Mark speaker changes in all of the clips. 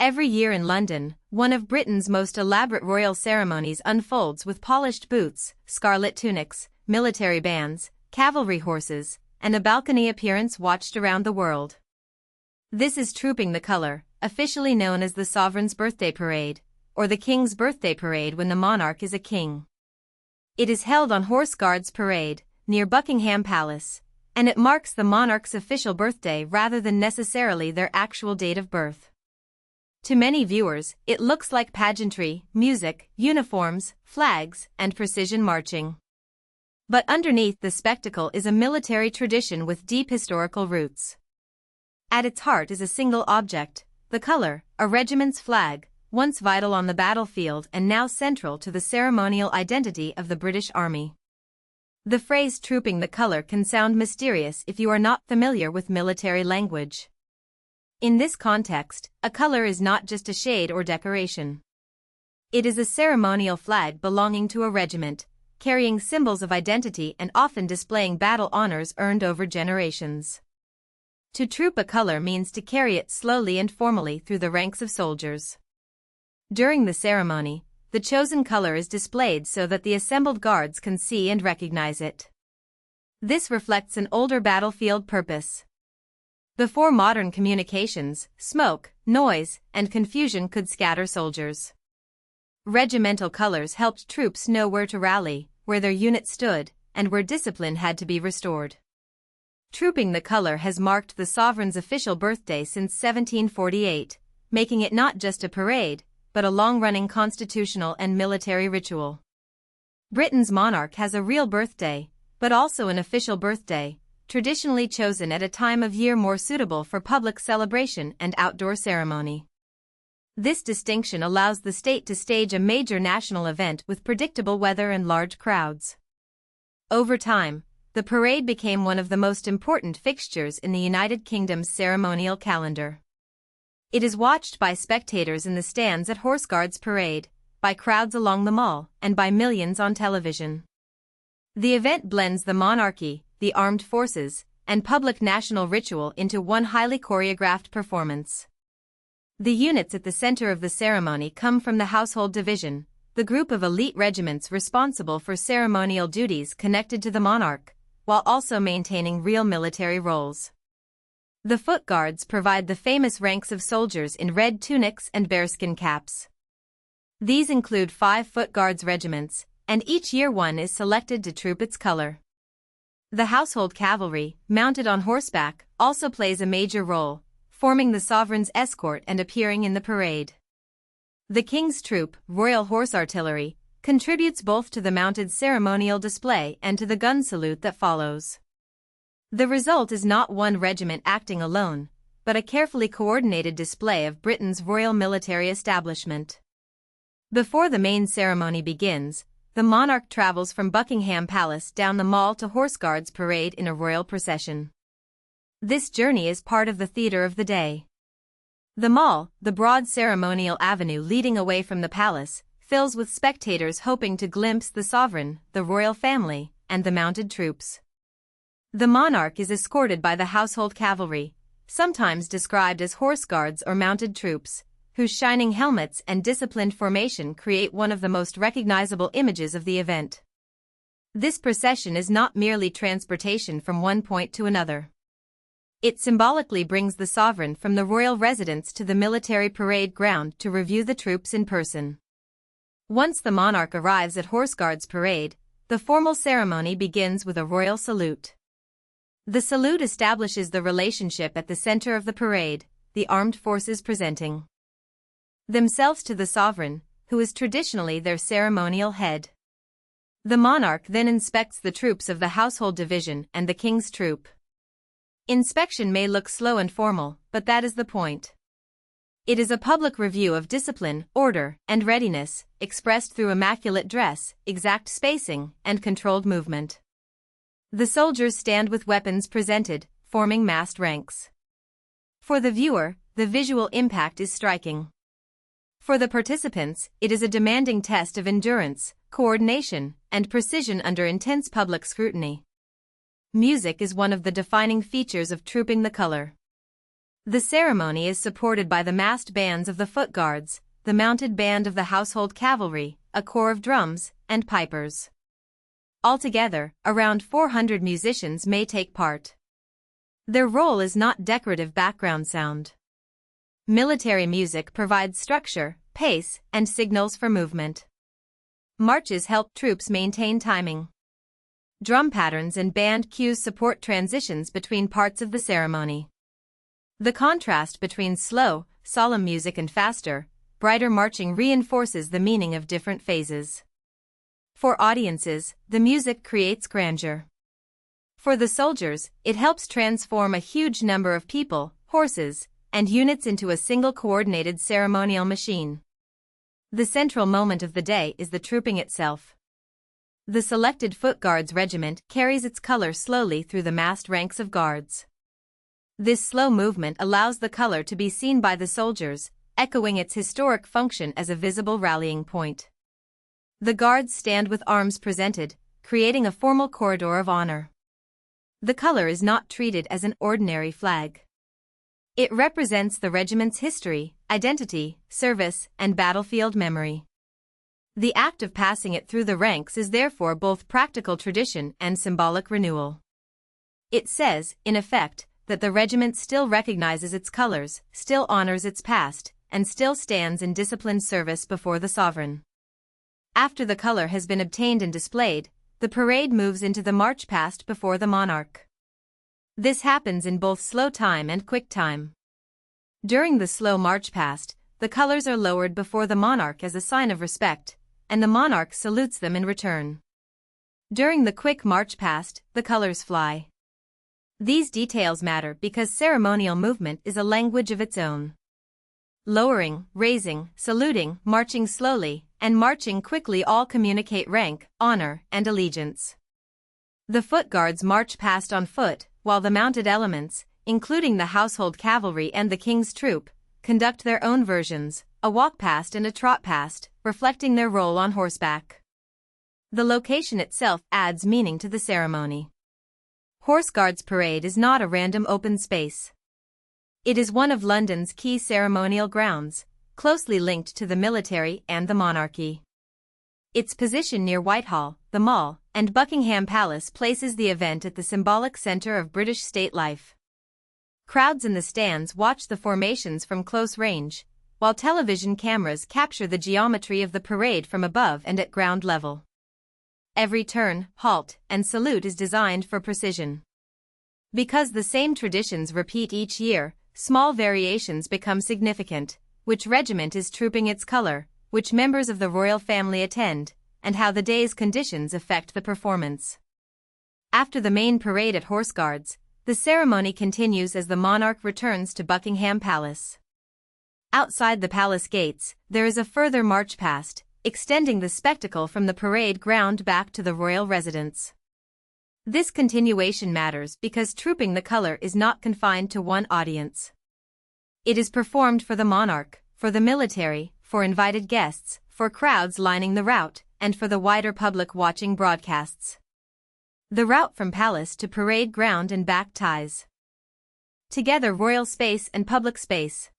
Speaker 1: Every year in London, one of Britain's most elaborate royal ceremonies unfolds with polished boots, scarlet tunics, military bands, cavalry horses, and a balcony appearance watched around the world. This is Trooping the Colour, officially known as the Sovereign's Birthday Parade, or the King's Birthday Parade when the monarch is a king. It is held on Horse Guards Parade, near Buckingham Palace, and it marks the monarch's official birthday rather than necessarily their actual date of birth. To many viewers, it looks like pageantry, music, uniforms, flags, and precision marching. But underneath the spectacle is a military tradition with deep historical roots. At its heart is a single object, the colour, a regiment's flag, once vital on the battlefield and now central to the ceremonial identity of the British Army. The phrase trooping the colour can sound mysterious if you are not familiar with military language. In this context, a colour is not just a shade or decoration. It is a ceremonial flag belonging to a regiment, carrying symbols of identity and often displaying battle honours earned over generations. To troop a colour means to carry it slowly and formally through the ranks of soldiers. During the ceremony, the chosen colour is displayed so that the assembled guards can see and recognize it. This reflects an older battlefield purpose. Before modern communications, smoke, noise, and confusion could scatter soldiers. Regimental colours helped troops know where to rally, where their unit stood, and where discipline had to be restored. Trooping the colour has marked the sovereign's official birthday since 1748, making it not just a parade, but a long-running constitutional and military ritual. Britain's monarch has a real birthday, but also an official birthday, traditionally chosen at a time of year more suitable for public celebration and outdoor ceremony. This distinction allows the state to stage a major national event with predictable weather and large crowds. Over time, the parade became one of the most important fixtures in the United Kingdom's ceremonial calendar. It is watched by spectators in the stands at Horse Guards Parade, by crowds along the Mall, and by millions on television. The event blends the monarchy, the armed forces, and public national ritual into one highly choreographed performance. The units at the center of the ceremony come from the Household Division, the group of elite regiments responsible for ceremonial duties connected to the monarch, while also maintaining real military roles. The Foot Guards provide the famous ranks of soldiers in red tunics and bearskin caps. These include 5 Foot Guards regiments, and each year one is selected to troop its colour. The Household Cavalry, mounted on horseback, also plays a major role, forming the sovereign's escort and appearing in the parade. The King's Troop, Royal Horse Artillery, contributes both to the mounted ceremonial display and to the gun salute that follows. The result is not one regiment acting alone, but a carefully coordinated display of Britain's royal military establishment. Before the main ceremony begins, the monarch travels from Buckingham Palace down the Mall to Horse Guards Parade in a royal procession. This journey is part of the theatre of the day. The Mall, the broad ceremonial avenue leading away from the palace, fills with spectators hoping to glimpse the sovereign, the royal family, and the mounted troops. The monarch is escorted by the Household Cavalry, sometimes described as horse guards or mounted troops, whose shining helmets and disciplined formation create one of the most recognizable images of the event. This procession is not merely transportation from one point to another. It symbolically brings the sovereign from the royal residence to the military parade ground to review the troops in person. Once the monarch arrives at Horse Guards Parade, the formal ceremony begins with a royal salute. The salute establishes the relationship at the center of the parade, the armed forces presenting themselves to the sovereign, who is traditionally their ceremonial head. The monarch then inspects the troops of the Household Division and the King's Troop. Inspection may look slow and formal, but that is the point. It is a public review of discipline, order, and readiness, expressed through immaculate dress, exact spacing, and controlled movement. The soldiers stand with weapons presented, forming massed ranks. For the viewer, the visual impact is striking. For the participants, it is a demanding test of endurance, coordination, and precision under intense public scrutiny. Music is one of the defining features of Trooping the Colour. The ceremony is supported by the massed bands of the foot guards, the mounted band of the household cavalry, a corps of drums, and pipers. Altogether, around 400 musicians may take part. Their role is not decorative background sound. Military music provides structure, pace, and signals for movement. Marches help troops maintain timing. Drum patterns and band cues support transitions between parts of the ceremony. The contrast between slow, solemn music and faster, brighter marching reinforces the meaning of different phases. For audiences, the music creates grandeur. For the soldiers, it helps transform a huge number of people, horses, and units into a single coordinated ceremonial machine. The central moment of the day is the trooping itself. The selected foot guards regiment carries its color slowly through the massed ranks of guards. This slow movement allows the color to be seen by the soldiers, echoing its historic function as a visible rallying point. The guards stand with arms presented, creating a formal corridor of honor. The color is not treated as an ordinary flag. It represents the regiment's history, identity, service, and battlefield memory. The act of passing it through the ranks is therefore both practical tradition and symbolic renewal. It says, in effect, that the regiment still recognizes its colors, still honors its past, and still stands in disciplined service before the sovereign. After the color has been obtained and displayed, the parade moves into the march past before the monarch. This happens in both slow time and quick time. During the slow march past, the colors are lowered before the monarch as a sign of respect, and the monarch salutes them in return. During the quick march past, the colors fly. These details matter because ceremonial movement is a language of its own. Lowering, raising, saluting, marching slowly, and marching quickly all communicate rank, honor, and allegiance. The foot guards march past on foot, while the mounted elements, including the household cavalry and the king's troop, conduct their own versions, a walk past and a trot past, reflecting their role on horseback. The location itself adds meaning to the ceremony. Horse Guards Parade is not a random open space. It is one of London's key ceremonial grounds, closely linked to the military and the monarchy. Its position near Whitehall, the Mall, and Buckingham Palace places the event at the symbolic center of British state life. Crowds in the stands watch the formations from close range, while television cameras capture the geometry of the parade from above and at ground level. Every turn, halt, and salute is designed for precision. Because the same traditions repeat each year, small variations become significant: which regiment is trooping its color, which members of the royal family attend, and how the day's conditions affect the performance. After the main parade at Horse Guards, the ceremony continues as the monarch returns to Buckingham Palace. Outside the palace gates, there is a further march past, extending the spectacle from the parade ground back to the royal residence. This continuation matters because trooping the color is not confined to one audience. It is performed for the monarch, for the military, for invited guests, for crowds lining the route, and for the wider public watching broadcasts. The route from palace to parade ground and back ties together royal space and public space.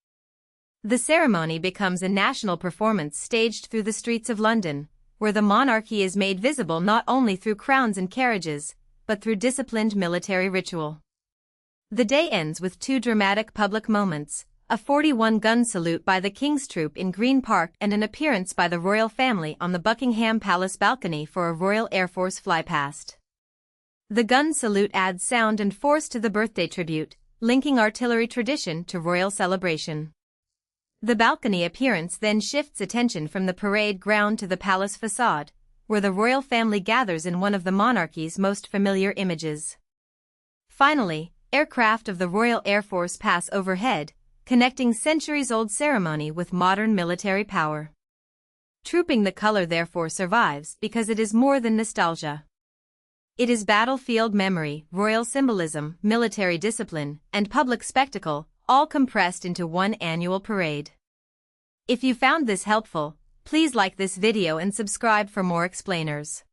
Speaker 1: The ceremony becomes a national performance staged through the streets of London, where the monarchy is made visible not only through crowns and carriages, but through disciplined military ritual. The day ends with two dramatic public moments: a 41-gun salute by the King's Troop in Green Park and an appearance by the royal family on the Buckingham Palace balcony for a Royal Air Force flypast. The gun salute adds sound and force to the birthday tribute, linking artillery tradition to royal celebration. The balcony appearance then shifts attention from the parade ground to the palace facade, where the royal family gathers in one of the monarchy's most familiar images. Finally, aircraft of the Royal Air Force pass overhead, connecting centuries-old ceremony with modern military power. Trooping the color therefore survives because it is more than nostalgia. It is battlefield memory, royal symbolism, military discipline, and public spectacle, all compressed into one annual parade. If you found this helpful, please like this video and subscribe for more explainers.